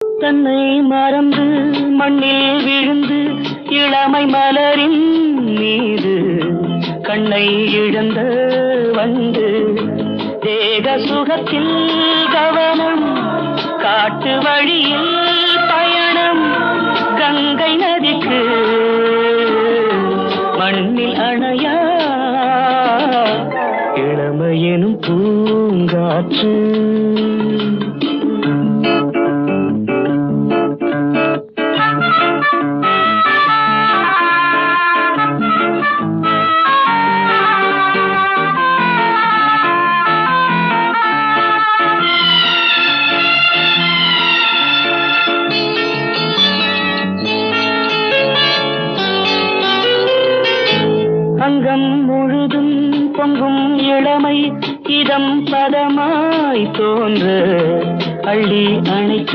தன்னை மறந்து மண்ணில் விழுந்து இளமை மலரின் மீது கண்ணை இழந்த வந்து தேக சுகத்தில் கவனம் காட்டு வழியில் பயணம் கங்கை நதிக்கு மண்ணில் அணையா இளமையெனும் பூங்காற்று. அங்கம் முழுதும் பொங்கும் இளமை இதம் பதமாய் தோன்ற அள்ளி அணைத்த